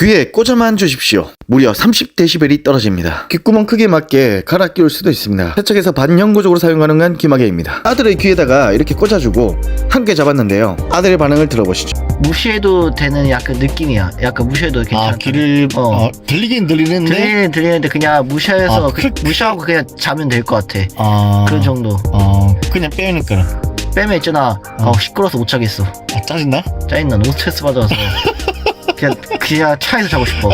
귀에 꽂아만 주십시오. 무려 30dB이 떨어집니다. 귓구멍 크기에 맞게 갈아 끼울 수도 있습니다. 세척해서 반영구적으로 사용 가능한 귀마개입니다. 아들의 귀에다가 이렇게 꽂아주고 함께 잡았는데요. 아들의 반응을 들어보시죠. 무시해도 되는 약간 느낌이야. 약간 무시해도 괜찮다. 아, 귀를 들리긴 들리는데 들리는데 그냥 무시해서 아, 무시하고 그냥 자면 될 것 같아. 그런 정도. 그냥 빼니까 빼면 있잖아. 시끄러워서 못 자겠어. 짜증나? 짜증나. 너무 스트레스 받아서 그냥 차에서 자고 싶어.